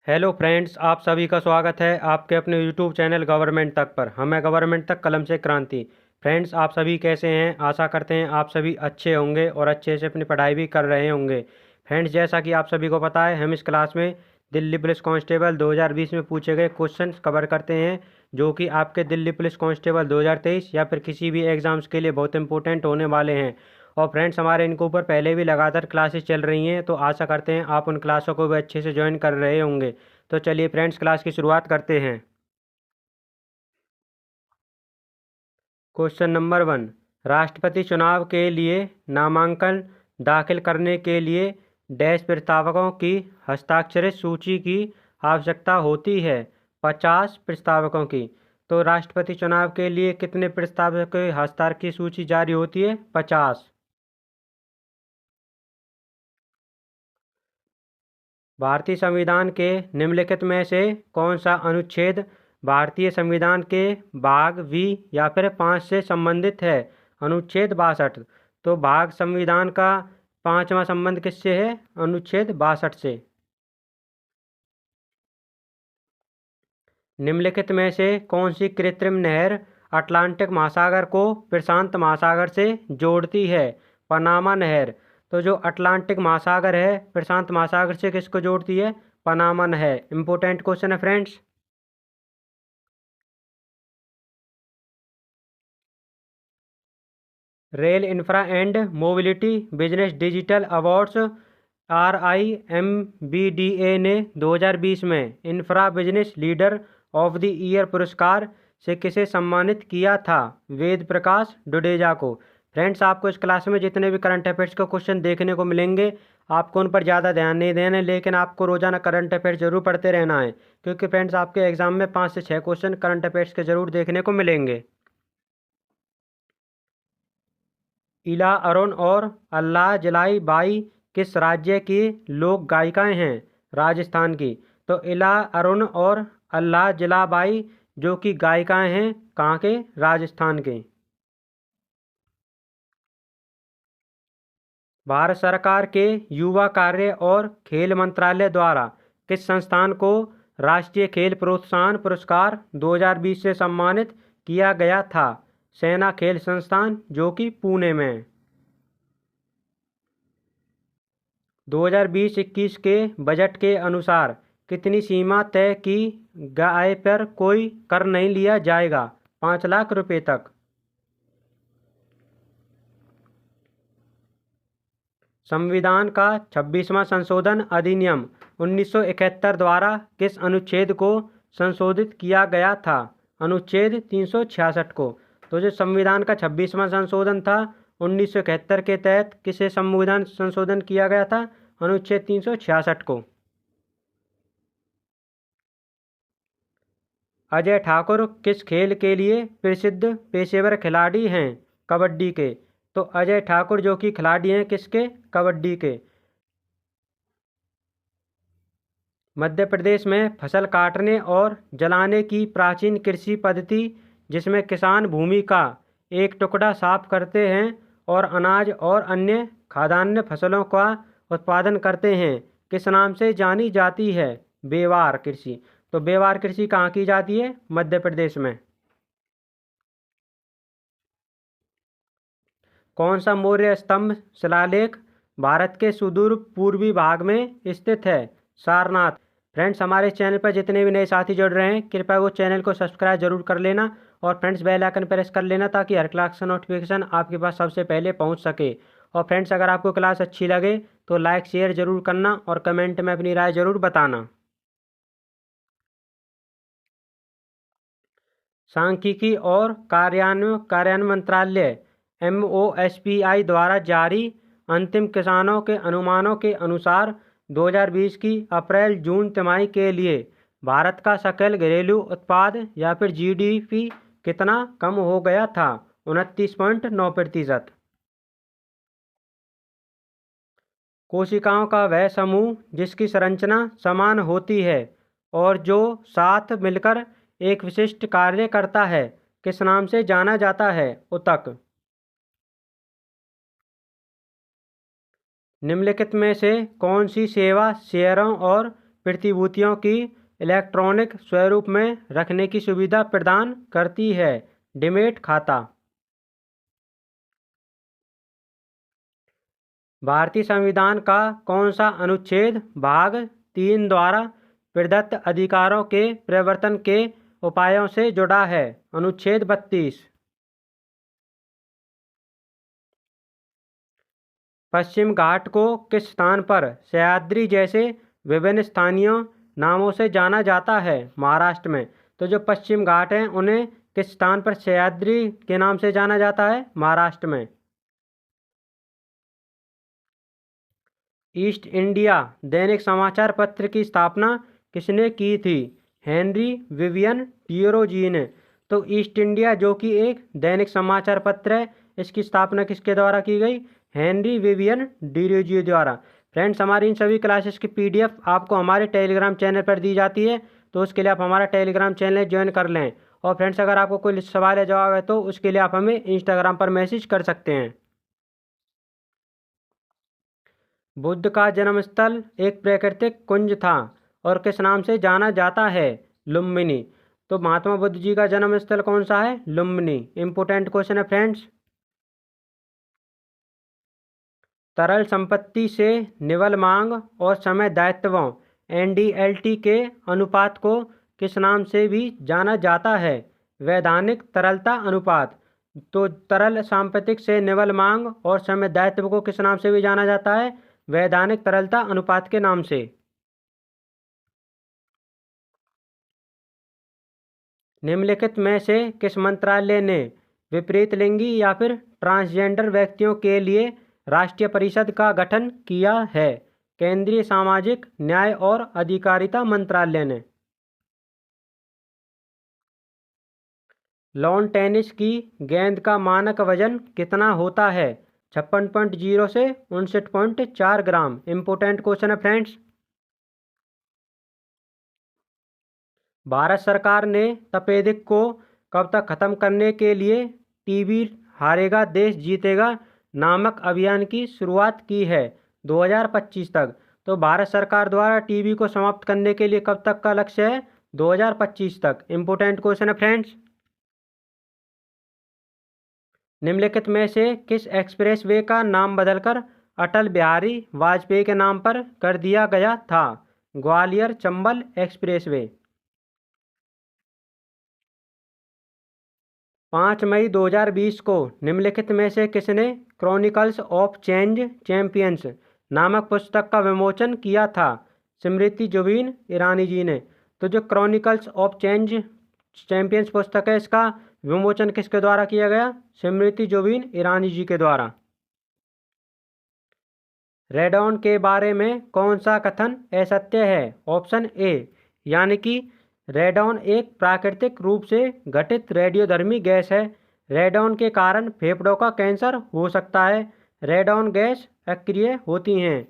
Hello friends, आप सभी का स्वागत है आपके अपने यूट्यूब चैनल गवर्नमेंट तक पर। हमें गवर्नमेंट तक कलम से क्रांति। फ्रेंड्स, आप सभी कैसे हैं? आशा करते हैं आप सभी अच्छे होंगे और अच्छे से अपनी पढ़ाई भी कर रहे होंगे। फ्रेंड्स, जैसा कि आप सभी को पता है, हम इस क्लास में दिल्ली पुलिस कांस्टेबल 2020 में पूछे गए क्वेश्चन कवर करते हैं, जो कि आपके दिल्ली पुलिस कांस्टेबल 2023 या फिर किसी भी एग्ज़ाम्स के लिए बहुत इंपॉर्टेंट होने वाले हैं। और फ्रेंड्स, हमारे इनके ऊपर पहले भी लगातार क्लासेस चल रही हैं, तो आशा करते हैं आप उन क्लासों को भी अच्छे से ज्वाइन कर रहे होंगे। तो चलिए फ्रेंड्स, क्लास की शुरुआत करते हैं। Question number 1। राष्ट्रपति चुनाव के लिए नामांकन दाखिल करने के लिए डैश प्रस्तावकों की हस्ताक्षरित सूची की आवश्यकता होती है? 50 प्रस्तावकों की। तो राष्ट्रपति चुनाव के लिए कितने प्रस्तावकों के हस्ताक्षर की सूची जारी होती है? 50। भारतीय संविधान के निम्नलिखित में से कौन सा अनुच्छेद भारतीय संविधान के भाग वी या फिर 5 से संबंधित है? अनुच्छेद 62। तो भाग संविधान का पांचवा संबंध किससे है? अनुच्छेद 62 से। निम्नलिखित में से कौन सी कृत्रिम नहर अटलांटिक महासागर को प्रशांत महासागर से जोड़ती है? पनामा नहर। तो जो अटलांटिक महासागर है प्रशांत महासागर से किसको जोड़ती है? पनामा नहर। इंपॉर्टेंट क्वेश्चन है friends. Rail infra and mobility business digital awards RIMBDA ने 2020 में infra business leader of the year पुरस्कार से किसे सम्मानित किया था? वेद प्रकाश डुडेजा को। फ्रेंड्स, आपको इस क्लास में जितने भी करंट अफेयर्स के क्वेश्चन देखने को मिलेंगे, आपको उन पर ज़्यादा ध्यान नहीं देना है, लेकिन आपको रोजाना करंट अफेयर्स जरूर पढ़ते रहना है, क्योंकि फ्रेंड्स आपके एग्जाम में 5 से 6 क्वेश्चन करंट अफेयर्स के जरूर देखने को मिलेंगे। इला अरुण और अल्लाह जलाई बाई किस राज्य की लोक गायिकाएं हैं? राजस्थान की। तो इला अरुण और अल्लाह जलाबाई जो कि गायिकाएं हैं, कहाँ के? राजस्थान के। भारत सरकार के युवा कार्य और खेल मंत्रालय द्वारा किस संस्थान को राष्ट्रीय खेल प्रोत्साहन पुरस्कार 2020 से सम्मानित किया गया था? सेना खेल संस्थान, जो कि पुणे में है। 2020-21 के बजट के अनुसार कितनी सीमा तय की आय पर कोई कर नहीं लिया जाएगा? 5 लाख रुपए तक। संविधान का 26वां संशोधन अधिनियम 1971 द्वारा किस अनुच्छेद को संशोधित किया गया था? अनुच्छेद 366 को। तो जो संविधान का 26वां संशोधन था 1971 के तहत किसे संविधान संशोधन किया गया था? अनुच्छेद 366 को। अजय ठाकुर किस खेल के लिए प्रसिद्ध पेशेवर खिलाड़ी हैं? कबड्डी के। तो अजय ठाकुर जो कि खिलाड़ी हैं किसके? कबड्डी के। मध्य प्रदेश में फसल काटने और जलाने की प्राचीन कृषि पद्धति, जिसमें किसान भूमि का एक टुकड़ा साफ करते हैं और अनाज और अन्य खाद्यान्न फसलों का उत्पादन करते हैं, किस नाम से जानी जाती है? बेवार कृषि। तो बेवार कृषि कहाँ की जाती है? मध्य प्रदेश में। कौन सा मौर्य स्तंभ शिलालेख भारत के सुदूर पूर्वी भाग में स्थित है? सारनाथ। फ्रेंड्स, हमारे चैनल पर जितने भी नए साथी जुड़ रहे हैं, कृपया वो चैनल को सब्सक्राइब जरूर कर लेना और फ्रेंड्स बेल आइकन प्रेस कर लेना, ताकि हर क्लास का नोटिफिकेशन आपके पास सबसे पहले पहुंच सके। और फ्रेंड्स, अगर आपको क्लास अच्छी लगे तो लाइक शेयर जरूर करना और कमेंट में अपनी राय जरूर बताना। सांख्यिकी और कार्यान्वयन मंत्रालय MOSPI द्वारा जारी अंतिम किसानों के अनुमानों के अनुसार 2020 की अप्रैल जून तिमाही के लिए भारत का सकल घरेलू उत्पाद या फिर GDP कितना कम हो गया था? 29.9%। कोशिकाओं का वह समूह जिसकी संरचना समान होती है और जो साथ मिलकर एक विशिष्ट कार्य करता है, किस नाम से जाना जाता है? ऊतक। निम्नलिखित में से कौन सी सेवा शहरों और प्रतिभूतियों की इलेक्ट्रॉनिक स्वरूप में रखने की सुविधा प्रदान करती है। डीमैट खाता। भारतीय संविधान का कौन सा अनुच्छेद भाग 3 द्वारा प्रदत्त अधिकारों के प्रवर्तन के उपायों से जुड़ा है? अनुच्छेद 32। पश्चिम घाट को किस स्थान पर सह्याद्री जैसे विभिन्न स्थानीय नामों से जाना जाता है? महाराष्ट्र में। तो जो पश्चिम घाट हैं उन्हें किस स्थान पर सह्याद्री के नाम से जाना जाता है? महाराष्ट्र में। ईस्ट इंडिया दैनिक समाचार पत्र की स्थापना किसने की थी? हेनरी विवियन थियोरो जी ने। तो ईस्ट इंडिया जो कि एक दैनिक समाचार पत्र है, इसकी स्थापना किसके द्वारा की गई? हेनरी विवियन डिरोजियो द्वारा। फ्रेंड्स, हमारी इन सभी क्लासेस की पीडीएफ आपको हमारे टेलीग्राम चैनल पर दी जाती है, तो उसके लिए आप हमारा टेलीग्राम चैनल ज्वाइन कर लें। और फ्रेंड्स, अगर आपको कोई सवाल या जवाब है तो उसके लिए आप हमें इंस्टाग्राम पर मैसेज कर सकते हैं। बुद्ध का जन्मस्थल एक प्राकृतिक कुंज था और किस नाम से जाना जाता है? लुम्बिनी। तो महात्मा बुद्ध जी का जन्मस्थल कौन सा है? लुम्बिनी। इंपोर्टेंट क्वेश्चन है फ्रेंड्स। तरल संपत्ति से निवल मांग और समय दायित्वों एनडीएलटी के अनुपात को किस नाम से भी जाना जाता है? वैधानिक तरलता अनुपात। तो तरल संपत्ति से निवल मांग और समय दायित्व को किस नाम से भी जाना जाता है? वैधानिक तरलता अनुपात के नाम से। निम्नलिखित में से किस मंत्रालय ने विपरीत लिंगी या फिर ट्रांसजेंडर व्यक्तियों के लिए राष्ट्रीय परिषद का गठन किया है? केंद्रीय सामाजिक न्याय और अधिकारिता मंत्रालय ने। लॉन टेनिस की गेंद का मानक वजन कितना होता है? 56.0 से 59.4 ग्राम। इंपोर्टेंट क्वेश्चन है फ्रेंड्स। भारत सरकार ने तपेदिक को कब तक खत्म करने के लिए टीबी हारेगा देश जीतेगा नामक अभियान की शुरुआत की है? 2025 तक। तो भारत सरकार द्वारा टीबी को समाप्त करने के लिए कब तक का लक्ष्य है? 2025 तक। इंपोर्टेंट क्वेश्चन है फ्रेंड्स। निम्नलिखित में से किस एक्सप्रेसवे का नाम बदलकर अटल बिहारी वाजपेयी के नाम पर कर दिया गया था? ग्वालियर चंबल एक्सप्रेसवे। 5 मई 2020 को निम्नलिखित में से किसने क्रॉनिकल्स ऑफ चेंज चैंपियंस नामक पुस्तक का विमोचन किया था? स्मृति जुबिन ईरानी जी ने। तो जो क्रॉनिकल्स ऑफ चेंज चैंपियंस पुस्तक है, इसका विमोचन किसके द्वारा किया गया? स्मृति जुबिन ईरानी जी के द्वारा। रेडॉन के बारे में कौन सा कथन असत्य है? ऑप्शन ए, यानी कि रेडॉन एक प्राकृतिक रूप से घटित रेडियोधर्मी गैस है। रेडॉन के कारण फेफड़ों का कैंसर हो सकता है। रेडॉन गैस अक्रिय होती हैं।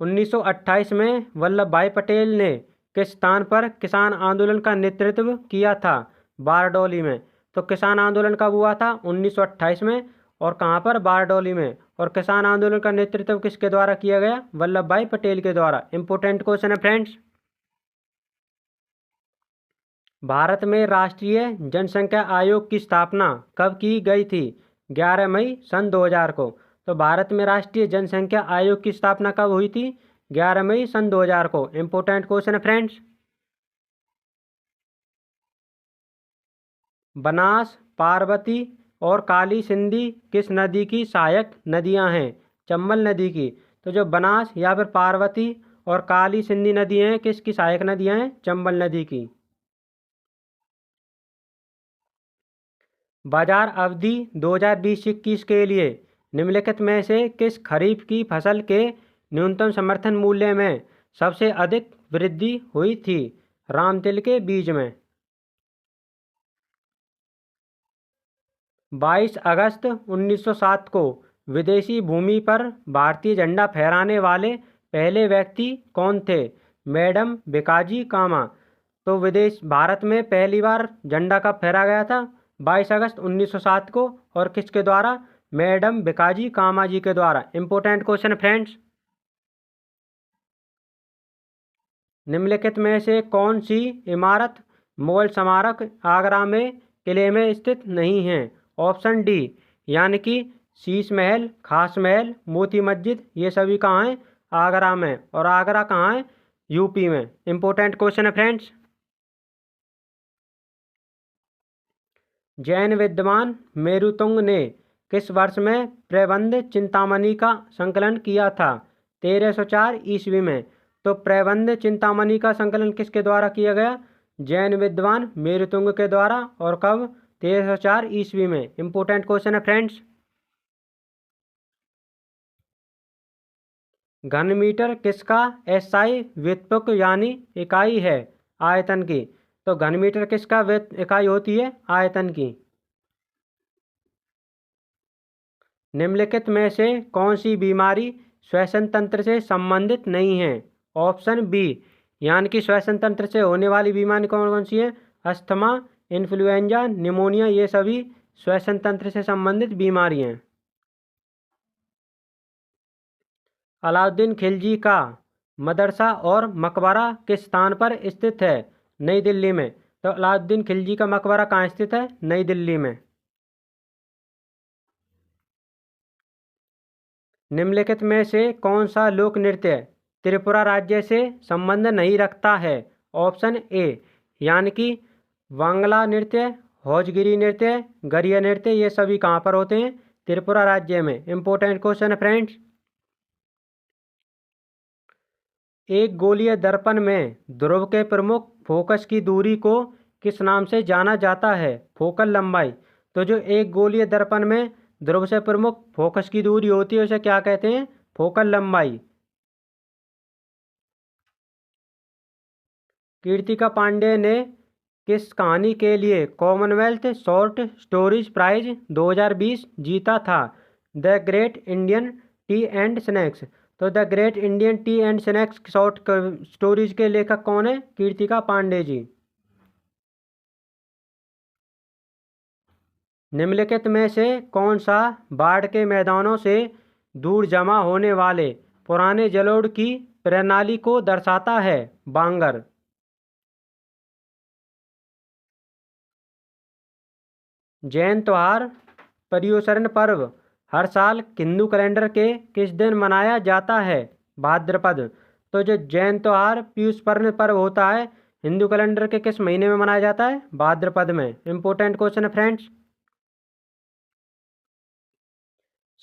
1928 में वल्लभ भाई पटेल ने किस स्थान पर किसान आंदोलन का नेतृत्व किया था? बारडोली में। तो किसान आंदोलन कब हुआ था? 1928 में। और कहाँ पर? बारडोली में। और किसान आंदोलन का नेतृत्व किसके द्वारा किया गया? वल्लभ भाई पटेल के द्वारा। इंपोर्टेंट क्वेश्चन है फ्रेंड्स। भारत में राष्ट्रीय जनसंख्या आयोग की स्थापना कब की गई थी? 11 मई सन 2000 को। तो भारत में राष्ट्रीय जनसंख्या आयोग की स्थापना कब हुई थी? 11 मई सन 2000 को। इंपोर्टेंट क्वेश्चन है फ्रेंड्स। बनास, पार्वती और काली सिंधी किस नदी की सहायक नदियां हैं? चंबल नदी की। तो जो बनास या फिर पार्वती और काली सिंधी नदी हैं, किसकी सहायक नदियां हैं? चंबल नदी की। बाजार अवधि 2020-21 के लिए निम्नलिखित में से किस खरीफ की फसल के न्यूनतम समर्थन मूल्य में सबसे अधिक वृद्धि हुई थी? रामतिल के बीज में। 22 अगस्त 1907 को विदेशी भूमि पर भारतीय झंडा फहराने वाले पहले व्यक्ति कौन थे? मैडम भिकाजी कामा। तो भारत में पहली बार झंडा कब फहराया गया था? 22 अगस्त 1907 को। और किसके द्वारा? मैडम भिकाजी कामाजी के द्वारा। Important question friends. निम्नलिखित में से कौन सी इमारत मुगल स्मारक आगरा में किले में स्थित नहीं है? ऑप्शन डी यानी कि शीश महल, खास महल, मोती मस्जिद, ये सभी कहाँ हैं? आगरा में। और आगरा कहाँ है? यूपी में। इंपॉर्टेंट क्वेश्चन है फ्रेंड्स। जैन विद्वान मेरुतुंग ने किस वर्ष में प्रबंध चिंतामणि का संकलन किया था? 1304 ईस्वी में। तो प्रबंध चिंतामणि का संकलन किसके द्वारा किया गया? जैन विद्वान मेरुतुंग के द्वारा। और कब? 1304 ईस्वी में। इंपॉर्टेंट क्वेश्चन है फ्रेंड्स। घन मीटर किसका एसआई व्युत्पन्न यानी इकाई है? आयतन की। तो घन मीटर किसका इकाई होती है? आयतन की। निम्नलिखित में से कौन सी बीमारी श्वसन तंत्र से संबंधित नहीं है? ऑप्शन बी यानी कि श्वसन तंत्र से होने वाली बीमारी कौन कौन सी है? अस्थमा, इन्फ्लुएंजा, निमोनिया, ये सभी श्वसन तंत्र से संबंधित बीमारी हैं। अलाउद्दीन खिलजी का मदरसा और मकबरा किस स्थान पर स्थित है? नई दिल्ली में। तो अलाउद्दीन खिलजी का मकबरा कहाँ स्थित है? नई दिल्ली में। निम्नलिखित में से कौन सा लोक नृत्य त्रिपुरा राज्य से संबंध नहीं रखता है? ऑप्शन ए यानी कि वांगला नृत्य, भोजगिरी नृत्य, गरिया नृत्य, ये सभी कहाँ पर होते हैं? त्रिपुरा राज्य में। इंपॉर्टेंट क्वेश्चन है फ्रेंड्स। एक गोलीय दर्पण में ध्रुव के प्रमुख फोकस की दूरी को किस नाम से जाना जाता है? फोकल लंबाई। तो जो एक गोलीय दर्पण में ध्रुव से प्रमुख फोकस की दूरी होती है उसे क्या कहते हैं? फोकल लंबाई। कीर्तिका पांडे ने किस कहानी के लिए कॉमनवेल्थ शॉर्ट स्टोरीज प्राइज 2020 जीता था? The great Indian tea and snacks. तो the great Indian tea and snacks short stories के लेखक कौन है? कीर्तिका पांडे जी। निम्नलिखित में से कौन सा बाढ़ के मैदानों से दूर जमा होने वाले पुराने जलोढ़ की प्रणाली को दर्शाता है? बांगर। जैन त्योहार पर्युषण पर्व हर साल हिंदू कैलेंडर के किस दिन मनाया जाता है? भाद्रपद। तो जो जैन त्योहार पर्युषण पर्व होता है हिंदू कैलेंडर के किस महीने में मनाया जाता है? भाद्रपद में। इंपॉर्टेंट क्वेश्चन है फ्रेंड्स।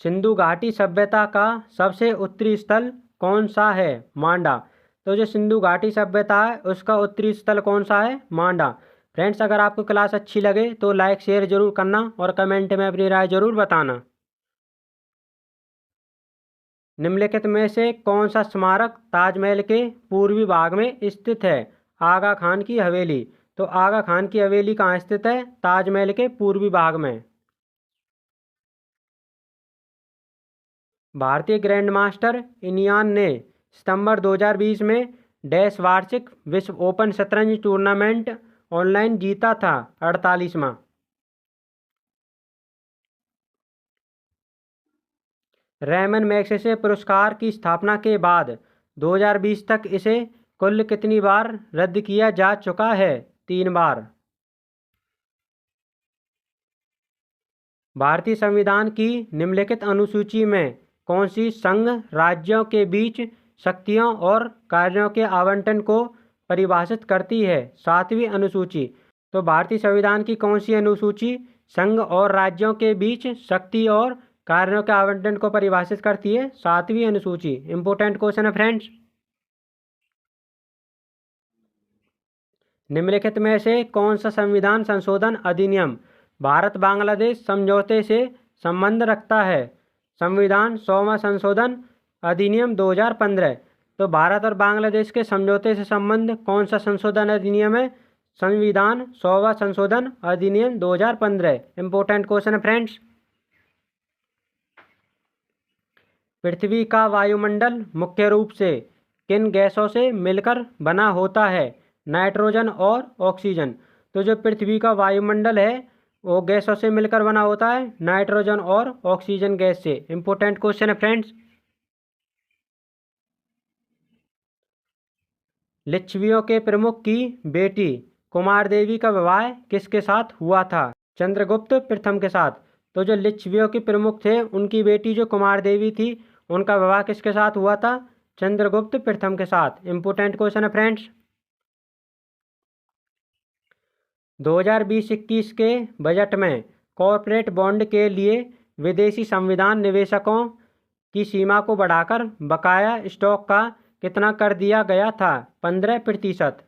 सिंधु घाटी सभ्यता का सबसे उत्तरी स्थल कौन सा है? मांडा। तो जो सिंधु घाटी सभ्यता है उसका उत्तरी स्थल कौन सा है? मांडा। फ्रेंड्स अगर आपको क्लास अच्छी लगे तो लाइक शेयर जरूर करना और कमेंट में अपनी राय जरूर बताना। निम्नलिखित में से कौन सा स्मारक ताजमहल के पूर्वी भाग में स्थित है? आगा खान की हवेली। तो आगा खान की हवेली कहाँ स्थित है? ताजमहल के पूर्वी भाग में। भारतीय ग्रैंड मास्टर इनियान ने सितंबर 2020 में डैश वार्षिक विश्व ओपन शतरंज टूर्नामेंट ऑनलाइन जीता था? 48वां। रेमन मैग्सेसे पुरस्कार की स्थापना के बाद 2020 तक इसे कुल कितनी बार रद्द किया जा चुका है? 3 बार। भारतीय संविधान की निम्नलिखित अनुसूची में कौन सी संघ राज्यों के बीच शक्तियों और कार्यों के आवंटन को परिभाषित करती है? 7वीं अनुसूची। तो भारतीय संविधान की कौन सी अनुसूची संघ और राज्यों के बीच शक्ति और कार्यों के आवंटन को परिभाषित करती है? 7वीं अनुसूची। इंपॉर्टेंट क्वेश्चन है फ्रेंड्स। निम्नलिखित में से कौन सा संविधान संशोधन अधिनियम भारत बांग्लादेश समझौते से संबंध रखता है? संविधान 100वां संशोधन अधिनियम 2015। तो भारत और बांग्लादेश के समझौते से संबंध कौन सा संशोधन अधिनियम है? संविधान 100वां संशोधन अधिनियम 2015। इंपॉर्टेंट क्वेश्चन है फ्रेंड्स। पृथ्वी का वायुमंडल मुख्य रूप से किन गैसों से मिलकर बना होता है? नाइट्रोजन और ऑक्सीजन। तो जो पृथ्वी का वायुमंडल है वो गैसों से मिलकर बना होता है, नाइट्रोजन और ऑक्सीजन गैस से। इंपॉर्टेंट क्वेश्चन है फ्रेंड्स। लिच्छवियों के प्रमुख की बेटी कुमार देवी का विवाह किसके साथ हुआ था? चंद्रगुप्त प्रथम के साथ। तो जो लिच्छवियों के प्रमुख थे उनकी बेटी जो कुमार देवी थी, उनका विवाह किसके साथ हुआ था? चंद्रगुप्त प्रथम के साथ। इंपॉर्टेंट क्वेश्चन है फ्रेंड्स। 2020-21 के बजट में कॉरपोरेट बॉन्ड के लिए विदेशी संविधान निवेशकों की सीमा को बढ़ाकर बकाया स्टॉक का कितना कर दिया गया था? 15%।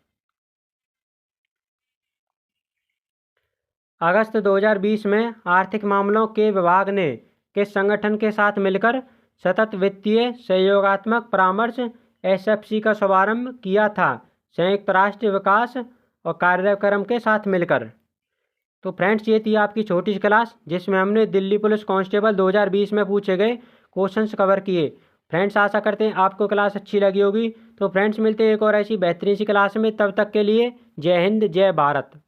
अगस्त 2020 में आर्थिक मामलों के विभाग ने किस संगठन के साथ मिलकर सतत वित्तीय सहयोगात्मक परामर्श एसएफसी का शुभारंभ किया था? संयुक्त राष्ट्र विकास और कार्यक्रम के साथ मिलकर। तो फ्रेंड्स, ये थी आपकी छोटी सी क्लास जिसमें हमने दिल्ली पुलिस कांस्टेबल 2020 में पूछे गए क्वेश्चंस कवर किए। फ्रेंड्स, आशा करते हैं आपको क्लास अच्छी लगी होगी। तो फ्रेंड्स, मिलते हैं एक और ऐसी बेहतरीन सी क्लास में। तब तक के लिए जय हिंद, जय भारत।